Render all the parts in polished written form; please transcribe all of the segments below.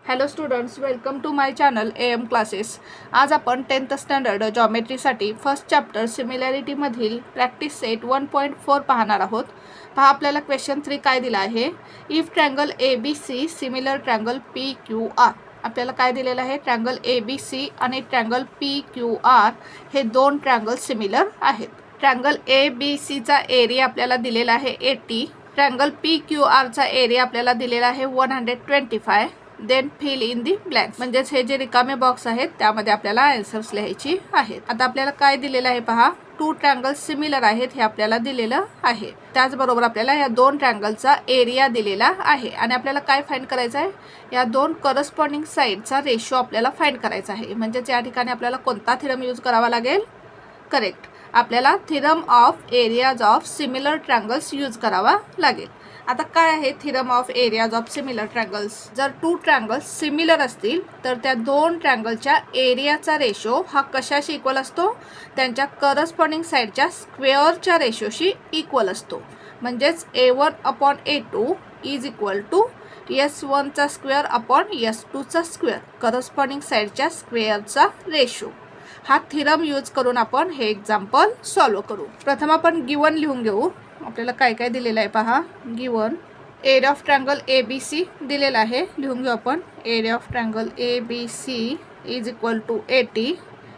Hello students, welcome to my channel AM classes. आज आपण 10th standard जॉमेट्रीसाठी first chapter सिमिलॅरिटीमधील प्रॅक्टिस सेट 1.4 पाहणार आहोत. पहा आपल्याला क्वेश्चन 3 काय दिला आहे. If triangle ABC similar triangle PQR. आपल्याला काय दिलेलं आहे, ट्रँगल ABC आणि ट्रँगल PQR हे दोन ट्रँगल सिमिलर आहेत. ट्रँगल ABCचा एरिया आपल्याला दिलेला आहे 80. ट्रँगल PQRचा एरिया आपल्याला दिलेला आहे 125. Then fill in the blanks, म्हणजेच हे जे रिकामे बॉक्स आहेत त्यामध्ये आपल्याला आन्सर्स लिहायची आहेत. आता आपल्याला काय दिलेलं आहे पहा, टू ट्रँगल सिमिलर आहेत हे आपल्याला दिलेलं आहे. त्याचबरोबर आपल्याला या दोन ट्रँगलचा एरिया दिलेला आहे आणि आपल्याला काय फाइंड करायचं आहे, या दोन करस्पॉन्डिंग साईडचा रेशो आपल्याला फाइंड करायचा आहे. म्हणजेच या ठिकाणी आपल्याला कोणता थेरम यूज करावा लागेल, करेक्ट, आपल्याला theorem of areas of similar triangles use करावा लागेल. आता काय आहे theorem of areas of similar triangles. जर टू ट्रँगल्स सिमिलर असतील तर त्या दोन ट्रँगलच्या एरियाचा रेशो हा कशाशी इक्वल असतो, त्यांच्या करस्पॉन्डिंग साईडच्या स्क्वेअरच्या रेशोशी इक्वल असतो. म्हणजेच A1/A2 इज इक्वल टू S1चा स्क्वेअर अपॉन S2चा स्क्वेअर, करस्पॉन्डिंग साईडच्या स्क्वेअरचा रेशो. हा थेरम यूज करून आपण हे एक्झाम्पल सॉल्व करू. प्रथम आपण गिवन लिहून घेऊ. आपल्याला काय काय दिलेलं आहे पहा. Given area of triangle ABC दिलेला आहे, लिहून घेऊ आपण. Area of triangle ABC is equal to 80.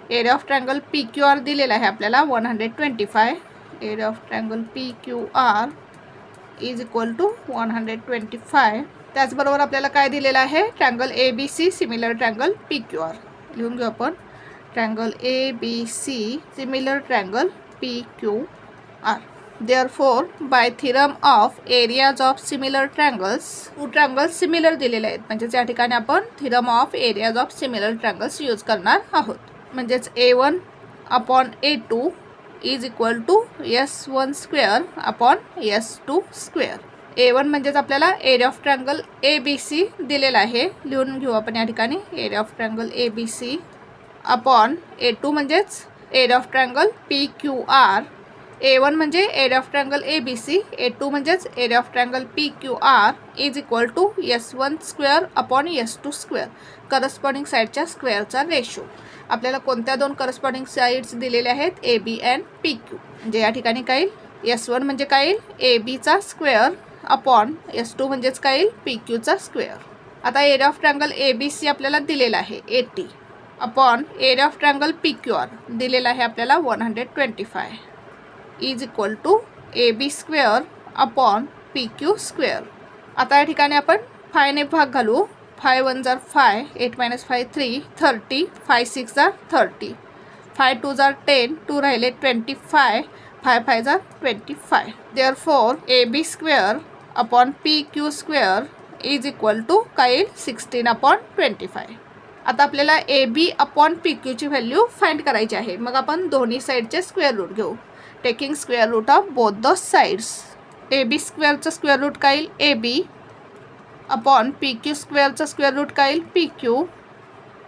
Area of triangle PQR दिलेला आहे आपल्याला 125. Area of triangle PQR is equal to 125. त्याचबरोबर आपल्याला काय दिलेलं आहे, triangle ABC similar triangle PQR, लिहून घेऊ आपण. Triangle ABC similar triangle PQR. Therefore, by theorem of areas of similar triangles, two triangles similar दिलेले आहेत. म्हणजेच या ठिकाणी आपण theorem of areas of similar triangles use करणार आहोत. म्हणजेच A1/A2 is equal to S1 square upon S2 square. A1 म्हणजेच आपल्याला एरिया ऑफ ट्रँगल ABC दिलेला आहे, लिहून घेऊ आपण या ठिकाणी. Area of triangle ABC upon A2 म्हणजेच area of triangle PQR. A1 म्हणजे area of triangle ABC, A2 म्हणजेच area of triangle PQR is equal to S1 square upon S2 square, corresponding साईडच्या स्क्वेअरचा रेशो. आपल्याला कोणत्या दोन करस्पॉन्डिंग साईड्स दिलेल्या आहेत, AB अँड PQ. म्हणजे या ठिकाणी काय येईल, S1 म्हणजे काय येईल, ABचा स्क्वेअर अपॉन S2 म्हणजेच काय येईल, PQचा स्क्वेअर. आता एरिया ऑफ ट्रँगल ABC आपल्याला दिलेला आहे 80 upon area of triangle PQR दिलेला आहे आपल्याला 125 is equal to AB square upon PQ square. आता या ठिकाणी आपण 5 ने भाग घालू. 5 1 जार 5, 8 - 5 3, 30, 5 6 जार 30, 5 2 जार 10, 2 राहिले 25, 5 5 जार 25. Therefore AB square upon PQ square is equal to काय येईल, 16/25. आता आपल्याला AB अपॉन PQची व्हॅल्यू फाइंड करायची आहे. मग आपण दोन्ही साईडचे स्क्वेअर रूट घेऊ. Taking square root of both the sides. AB स्क्वेअरचा स्क्वेअर रूट काय येईल, AB अपॉन PQ स्क्वेअरचा स्क्वेअर रूट काय येईल, PQ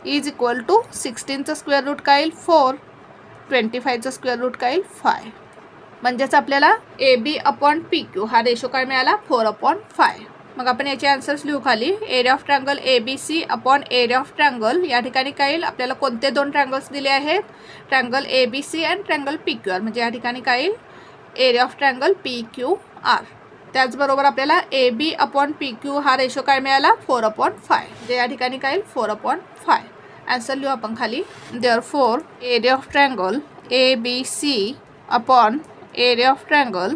इज इक्वल टू 16चा स्क्वेअर रूट काय येईल 4, 25चा स्क्वेअर रूट काय येईल 5. म्हणजेच आपल्याला AB अपॉन PQ हा रेशो काय मिळाला, 4/5. मग आपण याचे आन्सर्स लिहू खाली. Area of triangle ABC upon area of triangle, या ठिकाणी काय येईल, आपल्याला कोणते दोन ट्रँगल्स दिले आहेत, triangle ABC and triangle PQR. म्हणजे या ठिकाणी काय येईल, एरिया ऑफ ट्रँगल PQR. त्याचबरोबर आपल्याला AB अपॉन PQ हा रेशो काय मिळाला, 4/5. म्हणजे या ठिकाणी काय येईल, 4/5. आन्सर लिहू आपण खाली. Therefore area of triangle ABC upon area of triangle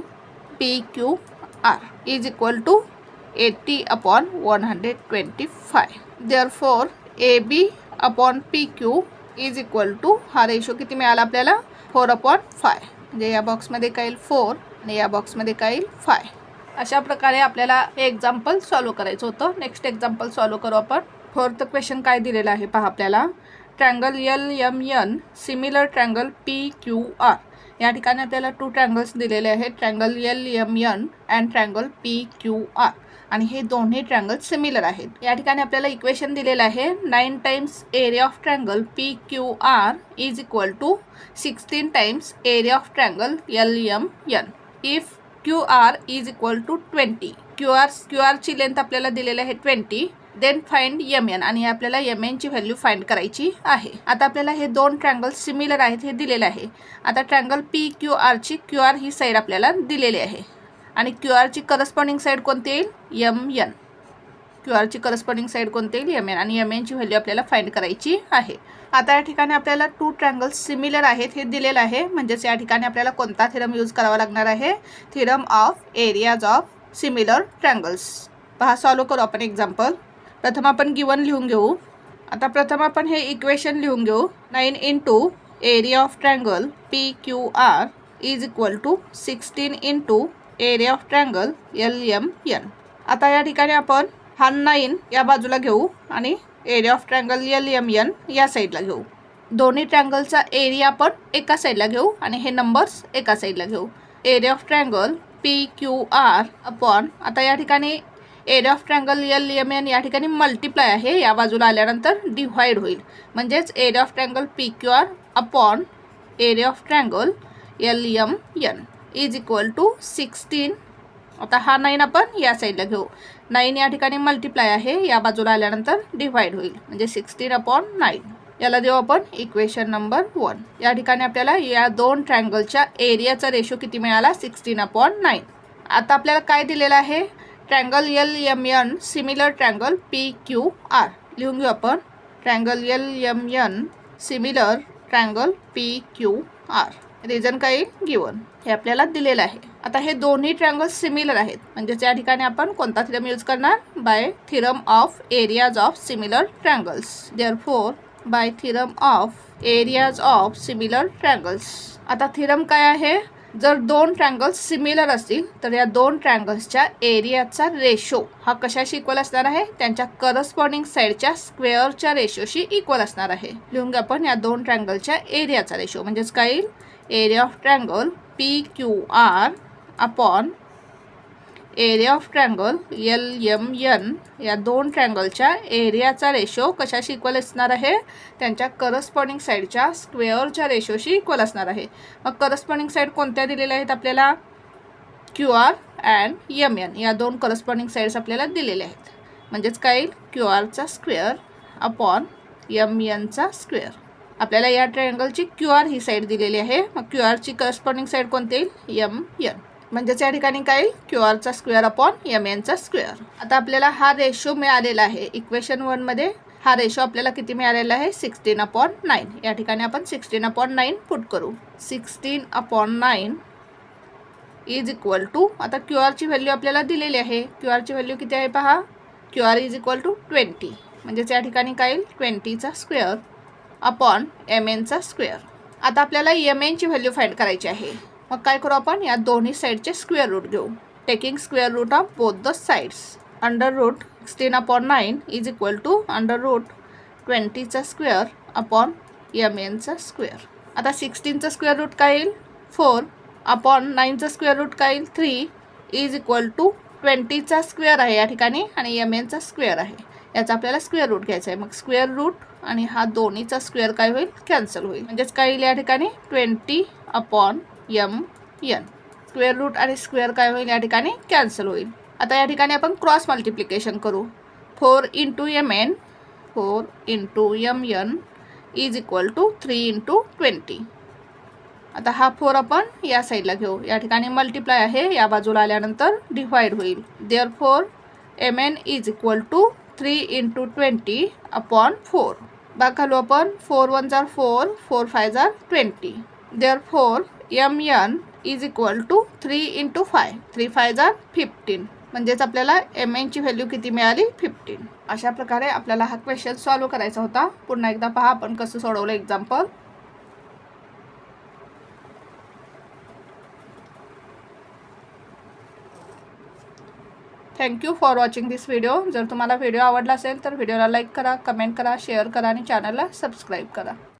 PQR is equal to 80/125. Therefore AB upon PQ is equal to हा रेशो किती मिळाला आपल्याला, 4/5. म्हणजे या बॉक्समध्ये काय येईल 4 आणि या बॉक्समध्ये काय येईल 5. अशा प्रकारे आपल्याला हे एक्झाम्पल सॉल्व करायचं होतं. नेक्स्ट एक्झाम्पल सॉल्व करू आपण. फोर्थ क्वेश्चन काय दिलेला आहे पहा आपल्याला. Triangle LMN similar triangle PQR. या ठिकाणी आपल्याला टू ट्रँगल्स दिलेले आहेत, triangle LMN and triangle PQR, आणि हे दोन्ही ट्रँगल सिमिलर आहेत. या ठिकाणी आपल्याला इक्वेशन दिलेलं आहे 9 times area of triangle PQR is equal to 16 times area of triangle LMN if QR is equal to 20. Q आरची लेंथ आपल्याला दिलेली आहे 20. देन फाइंड एम एन, आणि आपल्याला एम एनची व्हॅल्यू फाइंड करायची आहे. आता आपल्याला हे दोन ट्रँगल सिमिलर आहेत हे दिलेलं आहे. आता ट्रँगल पी क्यू आरची क्यू आर ही साईड आपल्याला दिलेली आहे आणि क्यू आरची करस्पॉन्डिंग साईड कोणती येईल एम एन. क्यू आरची करस्पॉन्डिंग साईड कोणती येईल एम एन, आणि एम एनची व्हॅल्यू आपल्याला फाइंड करायची आहे. आता या ठिकाणी आपल्याला टू ट्रँगल्स सिमिलर आहेत हे दिलेलं आहे. म्हणजेच या ठिकाणी आपल्याला कोणता थिरम यूज करावा लागणार आहे, theorem of areas of similar triangles. पहा सॉल्व करू आपण एक्झाम्पल. प्रथम आपण गिवन लिहून घेऊ. आता प्रथम आपण हे इक्वेशन लिहून घेऊ. 9 into area of triangle P Q R is equal to 16 into area of triangle L M N. आता या ठिकाणी आपण हा 9 या बाजूला घेऊ आणि area of triangle L M N या साईडला घेऊ. दोन्ही ट्रँगलचा एरिया आपण एका साईडला घेऊ आणि हे नंबर्स एका साईडला घेऊ. Area of triangle P Q R upon, आता या ठिकाणी area of triangle L M N या ठिकाणी मल्टिप्लाय आहे, या बाजूला आल्यानंतर डिव्हाइड होईल. म्हणजेच area of triangle P Q R upon area of triangle L M N is equal to 16. आता हा 9 आपण या साईडला घेऊ. 9 या ठिकाणी मल्टिप्लाय आहे, या बाजूला आल्यानंतर डिव्हाइड होईल, म्हणजे 16 अपॉन 9. याला देऊ आपण इक्वेशन नंबर 1. या ठिकाणी आपल्याला या दोन ट्रँगलच्या एरियाचा रेशो किती मिळाला, 16 अपॉन 9. आता आपल्याला काय दिलेलं आहे, triangle L M N similar triangle P Q R. लिहून घेऊ आपण triangle L M N similar triangle P Q R. Reason काय गिवन हे आपल्याला दिलेलं आहे. आता हे दोन्ही ट्रँगल्स सिमिलर आहेत, म्हणजेच या ठिकाणी आपण कोणता थिरम यूज करणार, by theorem of areas of similar triangles. Therefore by theorem of areas of similar triangles. आता थिरम काय आहे, जर दोन ट्रँगल्स सिमिलर असतील तर या दोन ट्रँगल्सच्या एरियाचा रेशो हा कशाशी इक्वल असणार आहे, त्यांच्या करस्पॉन्डिंग साईडच्या स्क्वेअरच्या रेशोशी इक्वल असणार आहे. लिहून घ्या आपण या दोन ट्रँगलच्या एरियाचा रेशो. म्हणजेच काय येईल, area of triangle P Q R upon area of triangle L M N, या दोन ट्रँगलच्या एरियाचा रेशो कशाशी इक्वल असणार आहे, त्यांच्या करस्पॉन्डिंग साईडच्या स्क्वेअरच्या रेशोशी इक्वल असणार आहे. मग करस्पॉन्डिंग साईड कोणत्या दिलेल्या आहेत आपल्याला, Q R and M N, या दोन करस्पॉन्डिंग साईड्स आपल्याला दिलेल्या आहेत. म्हणजेच काय येईल, क्यू आरचा स्क्वेअर अपॉन एम एनचा स्क्वेअर. आपल्याला या ट्रायंगलची क्यू आर ही साईड दिलेली आहे, मग क्यू आरची करस्पॉन्डिंग साईड कोणती येईल, एम एन. म्हणजेच या ठिकाणी काय येईल, क्यू आरचा स्क्वेअर अपॉन एम एनचा स्क्वेअर. आता आपल्याला हा रेशो मिळालेला आहे. इक्वेशन 1 मध्ये हा रेशो आपल्याला किती मिळालेला आहे, 16 अपॉन 9. या ठिकाणी आपण 16 अपॉन 9 पुट करू. 16 अपॉन 9 इज इक्वल टू, आता क्यू आरची व्हॅल्यू आपल्याला दिलेली आहे. क्यू आरची व्हॅल्यू किती आहे पहा, Q R is equal to 20. म्हणजेच या ठिकाणी काय येईल, 20चा स्क्वेअर अपॉन एम एनचा स्क्वेअर. आता आपल्याला एम एनची व्हॅल्यू फाइंड करायची आहे. मग काय करू आपण, या दोन्ही साईडचे स्क्वेअर रूट घेऊ. Taking square root of both the sides. Under root 16 upon 9 is equal to under root 20चा स्क्वेअर अपॉन एम एनचा स्क्वेअर. आता 16चा स्क्वेअर रूट काय येईल, 4 अपॉन 9चा स्क्वेअर रूट काय येईल, 3 इज इक्वल टू 20चा स्क्वेअर आहे या ठिकाणी आणि एम एनचा स्क्वेअर आहे. याचा आपल्याला स्क्वेअर रूट घ्यायचा आहे. मग स्क्वेअर रूट आणि हा दोन्हीचा स्क्वेअर काय होईल, कॅन्सल होईल. म्हणजेच काय येईल या ठिकाणी 20 upon M N. Square root आणि स्क्वेअर काय होईल या ठिकाणी, कॅन्सल होईल. आता या ठिकाणी आपण क्रॉस मल्टिप्लिकेशन करू. 4 into M N, 4 into M N is equal to 3 into 20. आता हा 4 आपण या साईडला घेऊ. या ठिकाणी मल्टिप्लाय आहे, या बाजूला आल्यानंतर डिव्हाइड होईल. Therefore M N is equal to 3 into 20 upon 4. बाग घालू आपण. 4 1 जार 4, 4 5 जार 20. Therefore M N is equal to 3 into 5, 3 5 जार 15. म्हणजेच आपल्याला एम एनची व्हॅल्यू किती मिळाली, 15. अशा प्रकारे आपल्याला हा क्वेश्चन सॉल्व करायचा होता. पुन्हा एकदा पहा आपण कसं सोडवलं example. Thank you for watching this video. जर तुम्हाला व्हिडिओ आवडला असेल तर व्हिडिओला लाईक करा, कमेंट करा, शेअर करा आणि चॅनलला सबस्क्राईब करा.